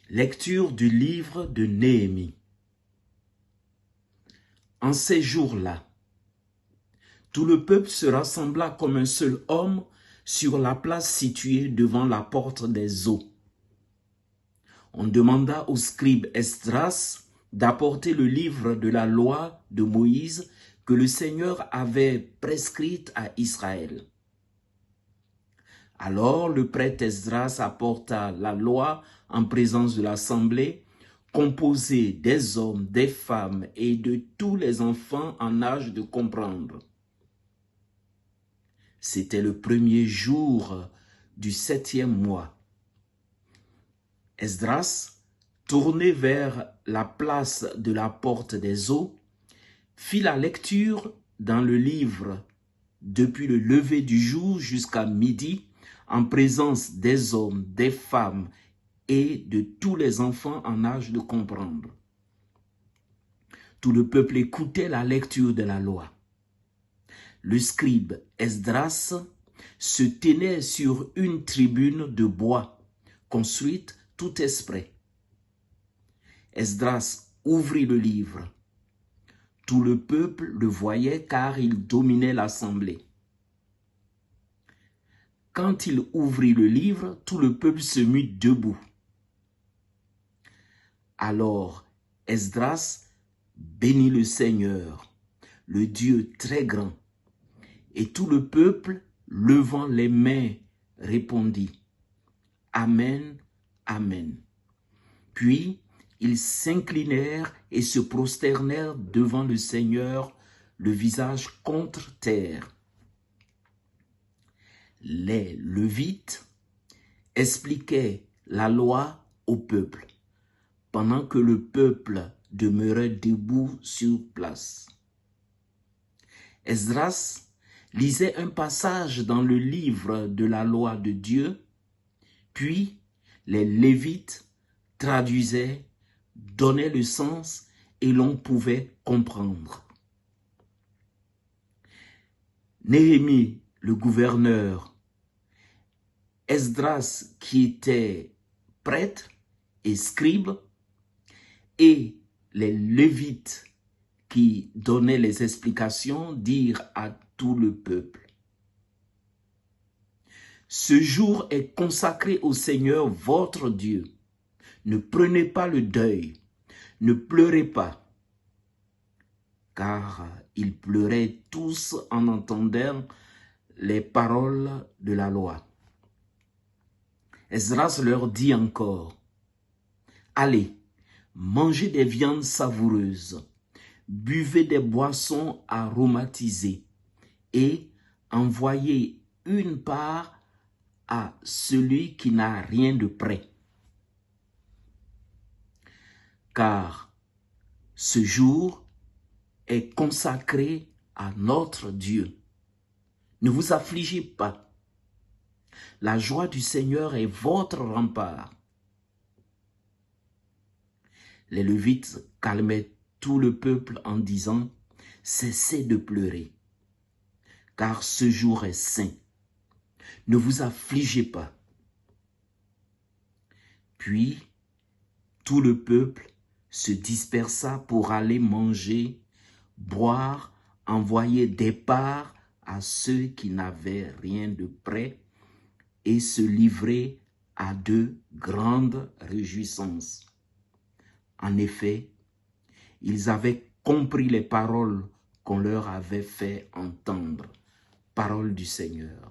Lecture du livre de Néhémie. En ces jours-là, tout le peuple se rassembla comme un seul homme sur la place située devant la porte des eaux. On demanda au scribe Esdras d'apporter le livre de la loi de Moïse que le Seigneur avait prescrite à Israël. Alors le prêtre Esdras apporta la loi en présence de l'assemblée, composée des hommes, des femmes et de tous les enfants en âge de comprendre. C'était le premier jour du 7e mois. Esdras, tourné vers la place de la porte des eaux, fit la lecture dans le livre depuis le lever du jour jusqu'à midi, en présence des hommes, des femmes et de tous les enfants en âge de comprendre. Tout le peuple écoutait la lecture de la loi. Le scribe Esdras se tenait sur une tribune de bois, construite tout exprès. Esdras ouvrit le livre. Tout le peuple le voyait car il dominait l'assemblée. Quand il ouvrit le livre, tout le peuple se mit debout. Alors Esdras bénit le Seigneur, le Dieu très grand, et tout le peuple, levant les mains, répondit « Amen, Amen ». Puis ils s'inclinèrent et se prosternèrent devant le Seigneur, le visage contre terre. Les Lévites expliquaient la loi au peuple, pendant que le peuple demeurait debout sur place. Esdras lisait un passage dans le livre de la loi de Dieu, puis les Lévites traduisaient, donnaient le sens et l'on pouvait comprendre. Néhémie, le gouverneur, Esdras qui était prêtre et scribe, et les Lévites qui donnaient les explications dirent à tout le peuple: ce jour est consacré au Seigneur votre Dieu. Ne prenez pas le deuil, ne pleurez pas. Car ils pleuraient tous en entendant les paroles de la loi. Esdras leur dit encore: allez, mangez des viandes savoureuses, buvez des boissons aromatisées et envoyez une part à celui qui n'a rien de prêt. Car ce jour est consacré à notre Dieu. Ne vous affligez pas. La joie du Seigneur est votre rempart. Les Lévites calmaient tout le peuple en disant: cessez de pleurer, car ce jour est saint. Ne vous affligez pas. Puis, tout le peuple se dispersa pour aller manger, boire, envoyer des parts à ceux qui n'avaient rien de prêt et se livrer à de grandes réjouissances. En effet, ils avaient compris les paroles qu'on leur avait fait entendre. Parole du Seigneur.